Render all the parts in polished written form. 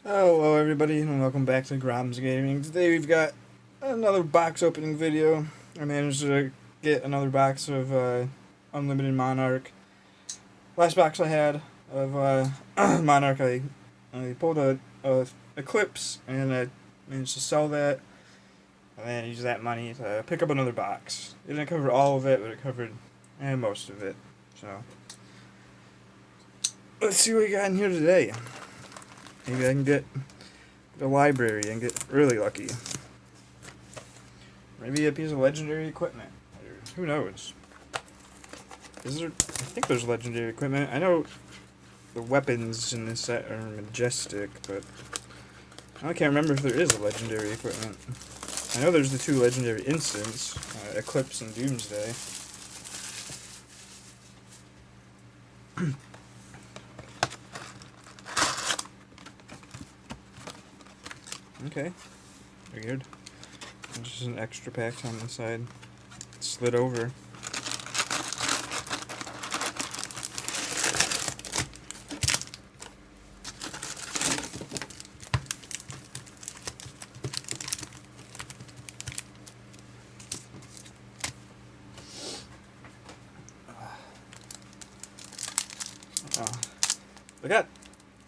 Hello everybody and welcome back to Grom's Gaming. Today we've got another box opening video. I managed to get another box of Unlimited Monarch. Last box I had of Monarch, I pulled a Eclipse and I managed to sell that. And then used that money to pick up another box. It didn't cover all of it, but it covered most of it. So let's see what we got in here today. Maybe I can get the library and get really lucky. Maybe a piece of legendary equipment. Who knows? Is there? I think there's legendary equipment. I know the weapons in this set are majestic, but I can't remember if there is a legendary equipment. I know there's the two legendary instants, Eclipse and Doomsday. Okay, weird. There's just an extra pack on the side. It slid over. I got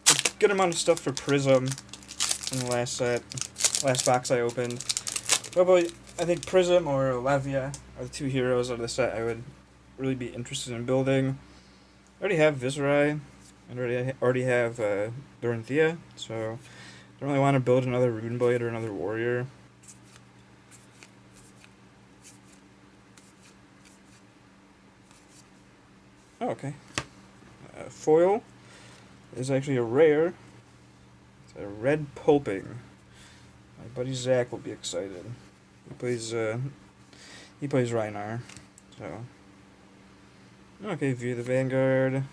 a good amount of stuff for Prism in the last box I opened. Probably, I think Prism or Levia are the two heroes of the set I would really be interested in building. I already have Viserai, and already have Dorinthea, so I don't really want to build another Runeblade or another Warrior. Oh, okay. Foil is actually a rare. It's a red pulping. My buddy Zach will be excited. He plays Rhinar. So okay, View the Vanguard.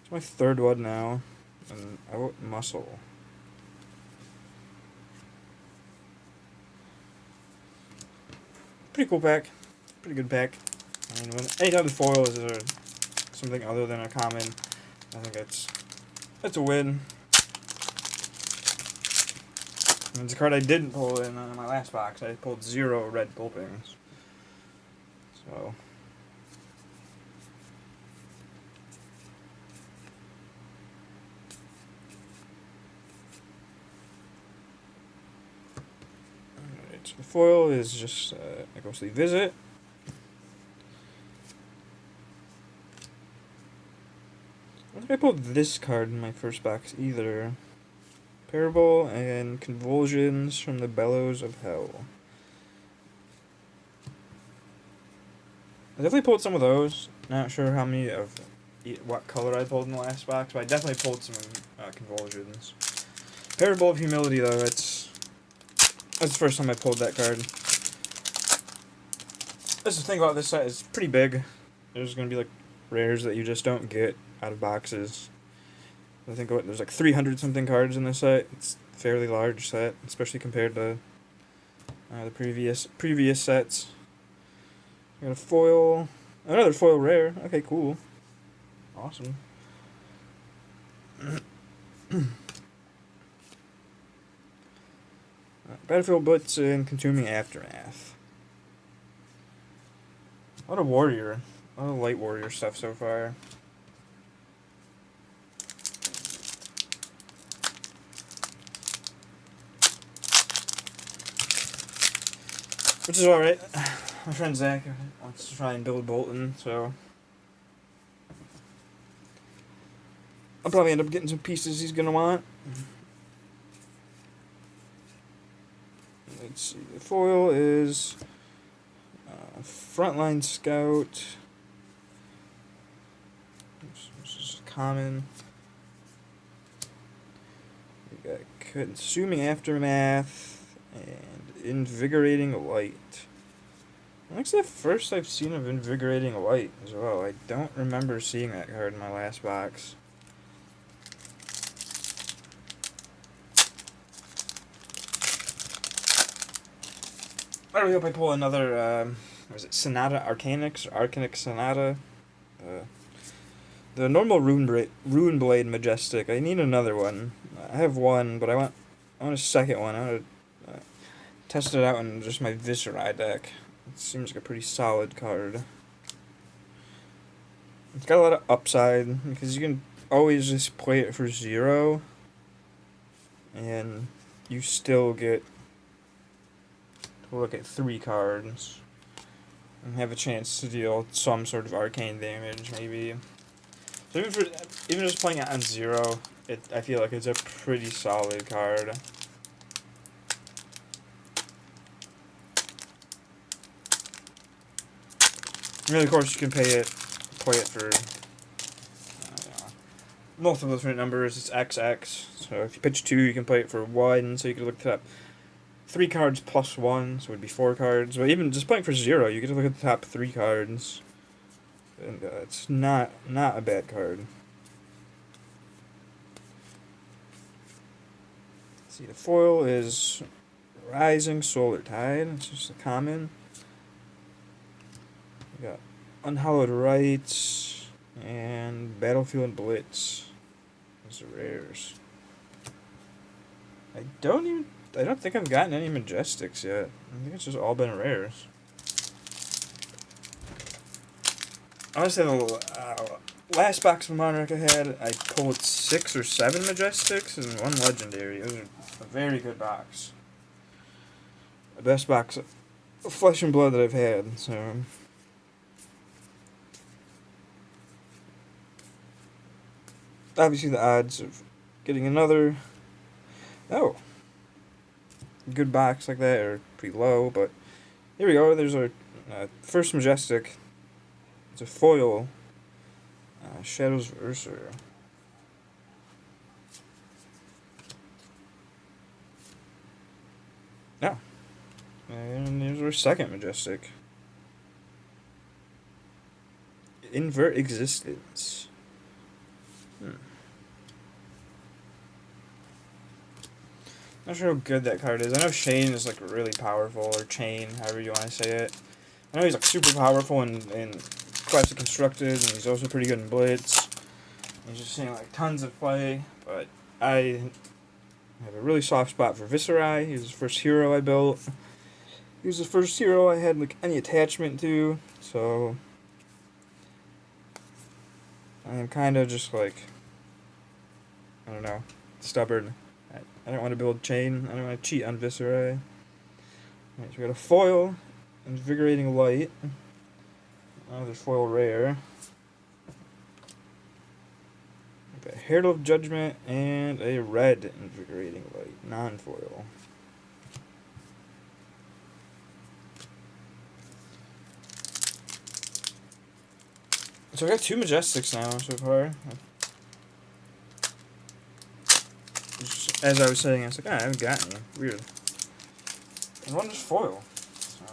It's my third one now. And I want Muscle. Pretty cool pack. Pretty good pack. I mean, anytime the foil is something other than a common, I think it's a win. And it's a card I didn't pull in my last box. I pulled 0 red pulpings. So alright, so the foil is just a ghostly visit. I don't think I pulled this card in my first box either. Parable and Convulsions from the Bellows of Hell. I definitely pulled some of those. Not sure how many of what color I pulled in the last box, but I definitely pulled some Convulsions. Parable of Humility, though, that's the first time I pulled that card. That's the thing about this set, is pretty big. There's going to be like rares that you just don't get out of boxes. I think there's like 300 something cards in this set. It's a fairly large set, especially compared to the previous sets. Got a foil, another foil rare. Okay, cool, awesome. Battlefield Blitz and Consuming Aftermath. A lot of warrior, a lot of light warrior stuff so far. Which is alright. My friend Zach wants to try and build Bolton, so I'll probably end up getting some pieces he's gonna want. Let's see, the foil is Frontline Scout. This is common. We got Consuming Aftermath and Invigorating Light. That's the first I've seen of Invigorating Light as well. I don't remember seeing that card in my last box. I really hope I pull another, was it Sonata Arcanix or Arcanic Sonata? the normal Rune Blade Majestic. I need another one. I have one, but I want a second one. I want to test it out in just my Viserai deck. It seems like a pretty solid card. It's got a lot of upside because you can always just play it for 0, and you still get to look at 3 cards and have a chance to deal some sort of arcane damage, maybe. So even just playing it on 0, I feel like it's a pretty solid card. And then of course you can play it for multiple different numbers. It's XX. So if you pitch 2, you can play it for 1. So you could look at 3 cards plus 1, so it would be 4 cards. But even just playing for 0, you get to look at the top 3 cards, and it's not a bad card. See, the foil is Rising Solar Tide. It's just a common. We got Unhallowed Rites and Battlefield Blitz. Those are rares. I don't think I've gotten any Majestics yet. I think it's just all been rares. I want to say the last box of Monarch I had, I pulled 6 or 7 Majestics and 1 Legendary. It was a very good box. The best box of Flesh and Blood that I've had, so... Obviously the odds of getting another good box like that are pretty low, but here we go. There's our first Majestic. It's a foil Shadow's Verser. No. And there's our second Majestic. Invert Existence. Not sure how good that card is. I know Shane is like really powerful, or Chain, however you want to say it. I know he's like super powerful in Classic Constructed, and he's also pretty good in Blitz. He's just seeing like tons of play, but I have a really soft spot for Viserai. He was the first hero I built. He was the first hero I had like any attachment to, so I am kind of just like, I don't know, stubborn. I don't want to build Chain. I don't want to cheat on Viserai. Alright, so we got a foil, Invigorating Light. Another foil rare. We got Herald of Judgment and a red Invigorating Light, non-foil. So I got 2 Majestics now so far. As I was saying, I was like, I haven't gotten any. Weird. And one is foil. So.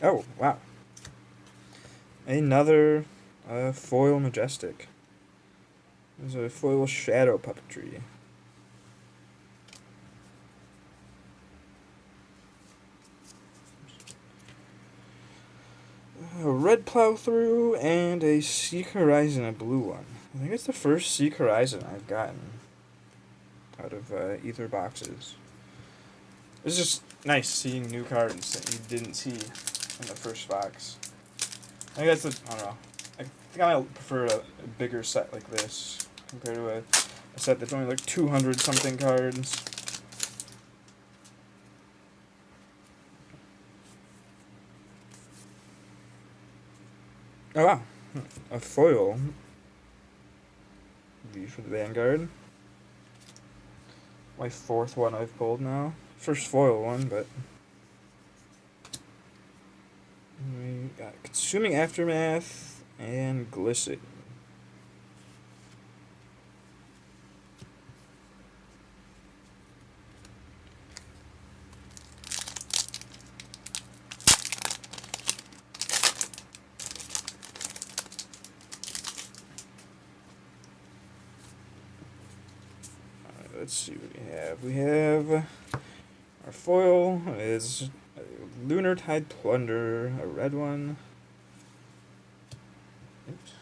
Oh, wow. Another foil Majestic. There's a foil Shadow Puppetry. A red Plow Through and a Seek Horizon, a blue one. I think it's the first Seek Horizon I've gotten out of either boxes. It's just nice seeing new cards that you didn't see in the first box. I think that's I don't know. I think I might prefer a bigger set like this compared to a set that's only like 200 something cards. Oh wow, a foil. V for the Vanguard. My 4th one I've pulled now. First foil one, but we got Consuming Aftermath and Glisten. Let's see what we have. We have Foil is a Lunar Tide Plunder, a red one. Oops.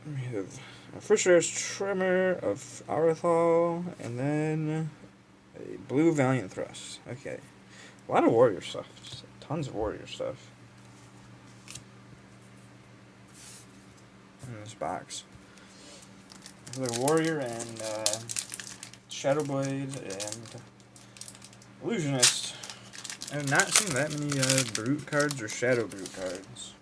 We have a First Rare's Tremor of Arathal, and then a blue Valiant Thrust. Okay. A lot of warrior stuff. Just tons of warrior stuff in this box. The warrior and Shadowblade and Illusionist. I've not seen that many Brute cards or Shadow Brute cards.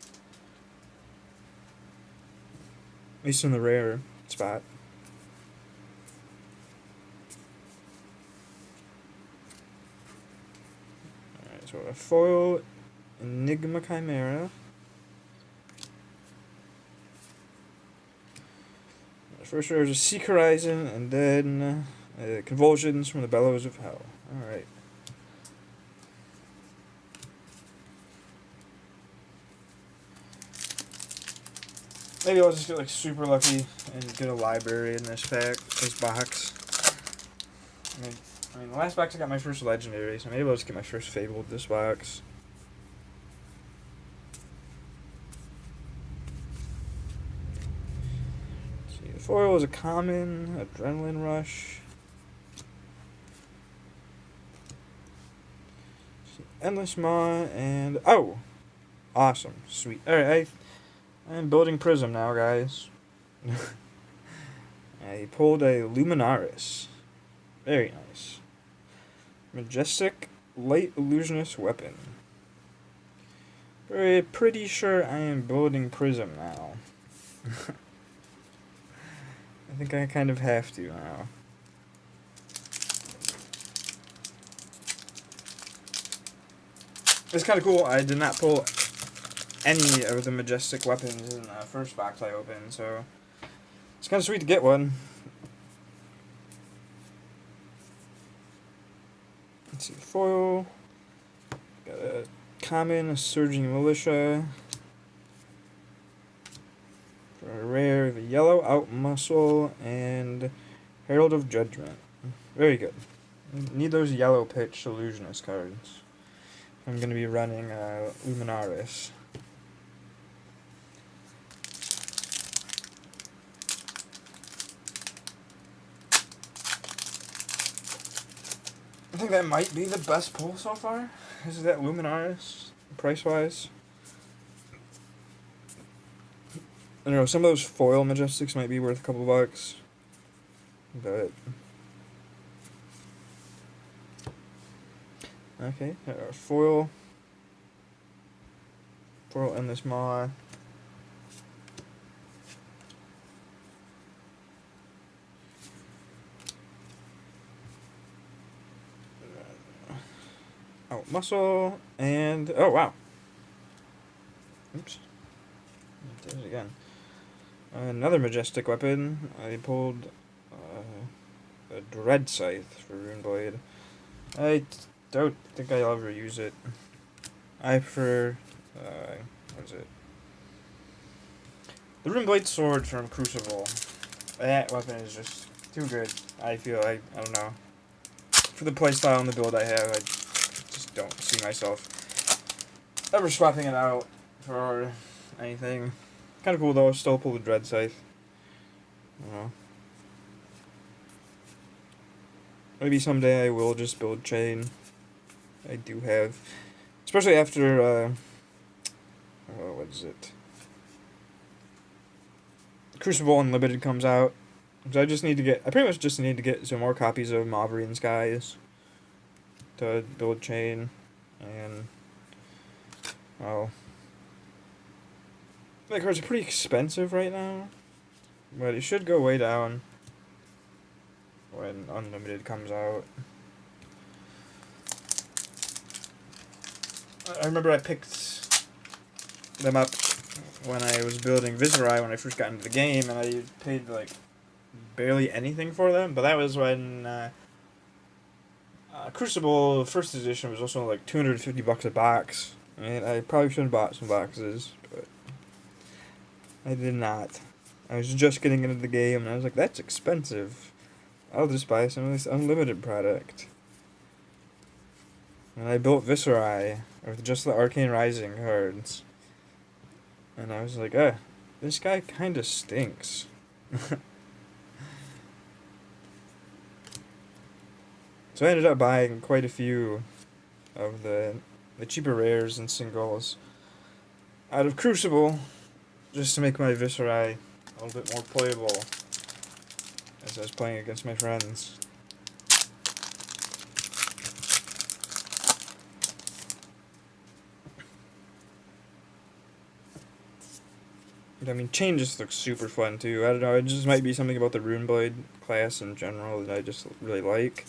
At least in the rare spot. Alright, so a foil Enigma Chimera. First rare is a Seek Horizon, and then Convulsions from the Bellows of Hell. Alright. Maybe I'll just get like super lucky and get a library in this pack, this box. I mean, the last box I got my first legendary, so maybe I'll just get my first Fabled this box. Let's see, the foil is a common, Adrenaline Rush. Endless Maw, and oh! Awesome. Sweet. Alright, I'm building Prism now, guys. I pulled a Luminaris. Very nice. Majestic Light Illusionist Weapon. Pretty sure I am building Prism now. I think I kind of have to now. It's kind of cool. I did not pull any of the Majestic weapons in the first box I opened, so it's kind of sweet to get one. Let's see, foil. Got a common, a Surging Militia. For a rare, the yellow Outmuscle and Herald of Judgment. Very good. Need those yellow pitch Illusionist cards. I'm going to be running Luminaris. I think that might be the best pull so far. Is that Luminaris, price-wise? I don't know, some of those foil Majestics might be worth a couple bucks. But okay, foil Endless Maw. Oh, muscle, and oh wow. Oops. Did it again. Another Majestic weapon. I pulled a Dread Scythe for Runeblade. I don't think I'll ever use it. I prefer what is it? The Runeblade Sword from Crucible. That weapon is just too good. I feel I don't know. For the playstyle and the build I have, I just don't see myself ever swapping it out for anything. Kind of cool though. Still pull the Dread Scythe. You know. Maybe someday I will just build Chain. I do have, especially after what is it? Crucible Unlimited comes out. So I pretty much just need to get some more copies of Mauvrion Skies to build Chain, and well, the cards are pretty expensive right now, but it should go way down when Unlimited comes out. I remember I picked them up when I was building Viserai when I first got into the game, and I paid like barely anything for them, but that was when Crucible first edition was also like $250 a box, and I probably should have bought some boxes, but I did not. I was just getting into the game, and I was like, that's expensive. I'll just buy some of this unlimited product. And I built Viserai with just the Arcane Rising cards. And I was like, this guy kinda stinks. So I ended up buying quite a few of the cheaper rares and singles out of Crucible, just to make my Viserai a little bit more playable as I was playing against my friends. I mean, Chain just looks super fun too. I don't know, it just might be something about the Runeblade class in general that I just really like.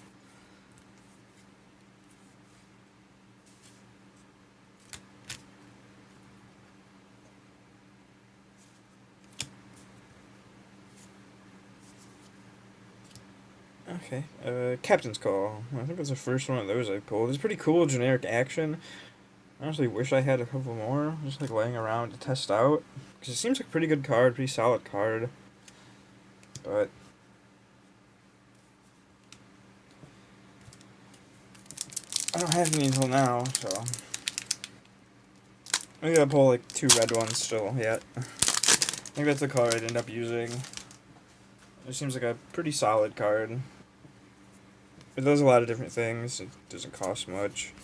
Okay, Captain's Call. I think that's the first one of those I pulled. It's pretty cool, generic action. I honestly wish I had a couple more, just like laying around to test out. Because it seems like a pretty good card, pretty solid card. But I don't have any until now, so I gotta pull like 2 red ones still yet. I think that's the card I'd end up using. It seems like a pretty solid card. It does a lot of different things. It doesn't cost much.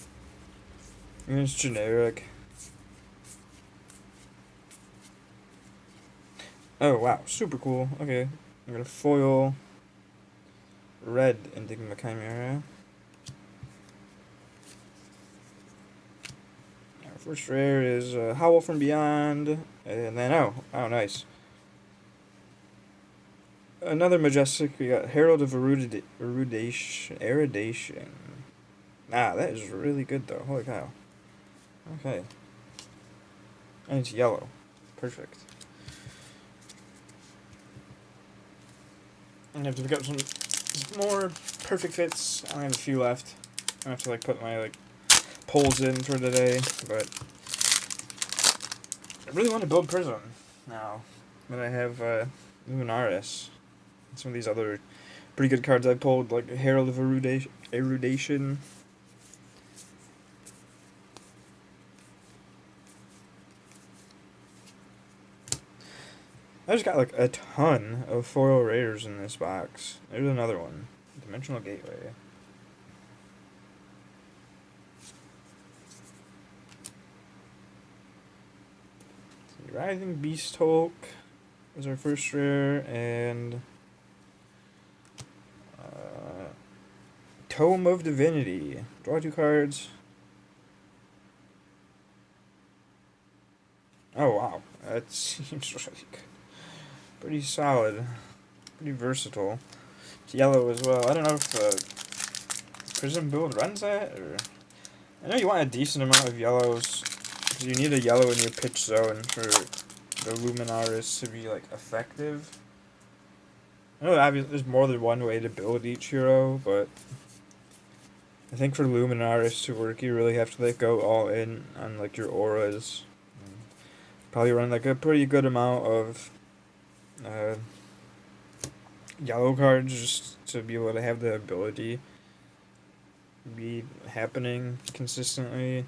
And it's generic. Oh wow, super cool. Okay, I'm gonna foil red Enigma Chimera. Our first rare is Howl from Beyond, and then oh nice. Another majestic. We got Herald of Erudition. That is really good though. Holy cow. Okay. And it's yellow. Perfect. I'm gonna have to pick up some more perfect fits. I only have a few left. I have to like put my pulls in for the day, but I really want to build Prism now that I have Luminaris. And some of these other pretty good cards I pulled, like Herald of Erudition. I just got like a ton of foil rares in this box. There's another one. Dimensional Gateway. Rising Beast Hulk is our first rare, and Tome of Divinity. Draw 2 cards. Oh wow, that seems like pretty solid, pretty versatile. It's yellow as well. I don't know if Prism build runs that, or I know you want a decent amount of yellows, because you need a yellow in your pitch zone for the Luminaris to be like effective. I know obviously there's more than one way to build each hero, but I think for Luminaris to work, you really have to like go all in on like your auras. Probably run like a pretty good amount of yellow cards just to be able to have the ability be happening consistently.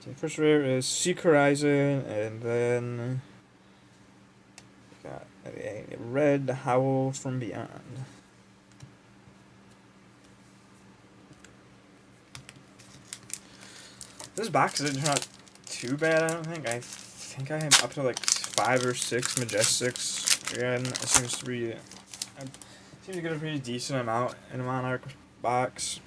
So first rare is Seek Horizon, and then we got a red Howl from Beyond. This box didn't turn out too bad, I don't think. I think I have up to like 5 or 6 Majestics. Again, it seems to be... I seem to get a pretty decent amount in a Monarch box.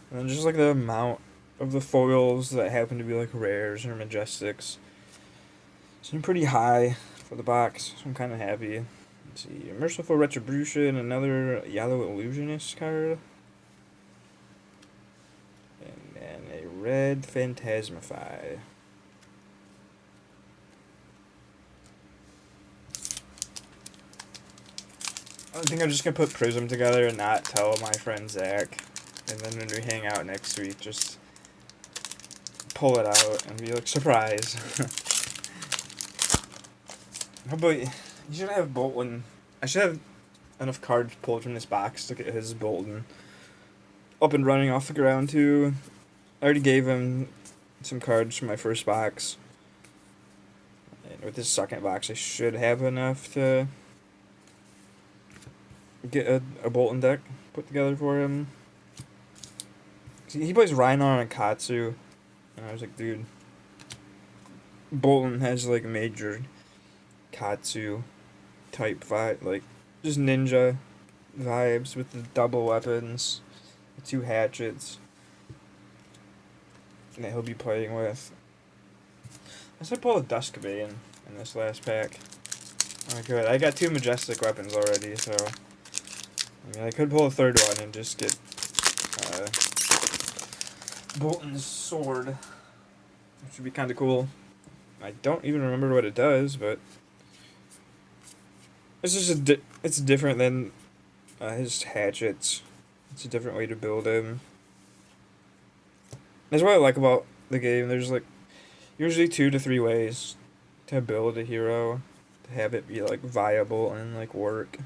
And then just like the amount of the foils that happen to be like rares or Majestics seem pretty high for the box, so I'm kind of happy. Let's see, Merciful Retribution, another Yellow Illusionist card, and then a red Phantasmify. I think I'm just gonna put Prism together and not tell my friend Zach. And then when we hang out next week, just pull it out and be like, surprise. But you should have Bolton. I should have enough cards pulled from this box to get his Bolton up and running off the ground too. I already gave him some cards from my first box. And with this second box, I should have enough to get a Bolton deck put together for him. He plays Rhinon and Katsu, and I was like, dude, Bolton has like major Katsu type vibe, like just ninja vibes with the double weapons, the 2 hatchets that he'll be playing with. I should pull a Duskbane in this last pack. Oh, good. I got 2 majestic weapons already, so I mean I could pull a third one and just get Bolton's sword, which would be kind of cool. I don't even remember what it does, but it's just it's different than his hatchets. It's a different way to build him. That's what I like about the game. There's like usually 2 to 3 ways to build a hero to have it be like viable and like work.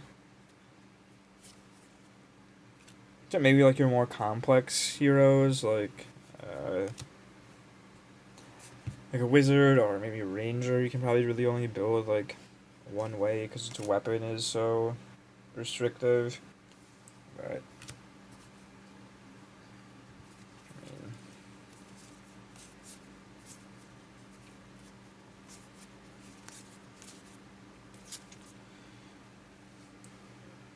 So maybe like your more complex heroes like a wizard or maybe a ranger, you can probably really only build like one way because its weapon is so restrictive. But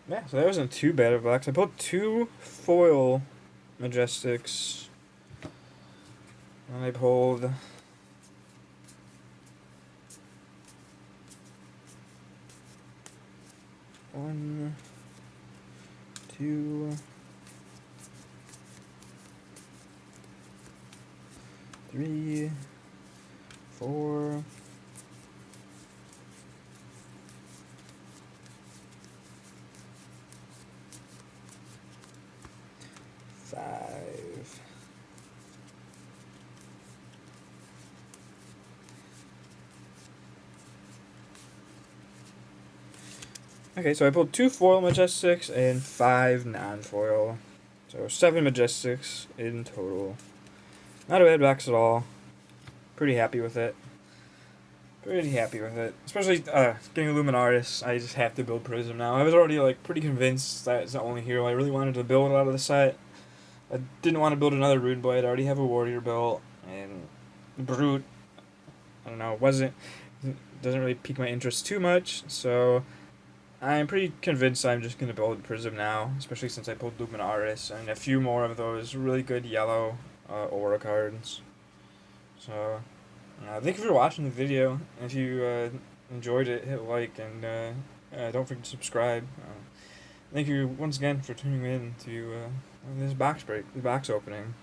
yeah, so that wasn't too bad of a box. I pulled 2 foil Majestics. And I pulled 1, 2, 3, 4, 5. Okay, so I pulled 2 foil Majestics and 5 non-foil. So 7 Majestics in total. Not a bad box at all. Pretty happy with it. Especially getting a Luminaris. I just have to build Prism now. I was already like pretty convinced that it's the only hero I really wanted to build out of the set. I didn't want to build another Rune Blade. I already have a Warrior built. And Brute, I don't know, doesn't really pique my interest too much. So I'm pretty convinced I'm just going to build Prism now, especially since I pulled Luminaris and a few more of those really good yellow aura cards. So, thank you for watching the video. If you enjoyed it, hit like and don't forget to subscribe. Thank you once again for tuning in to this box opening.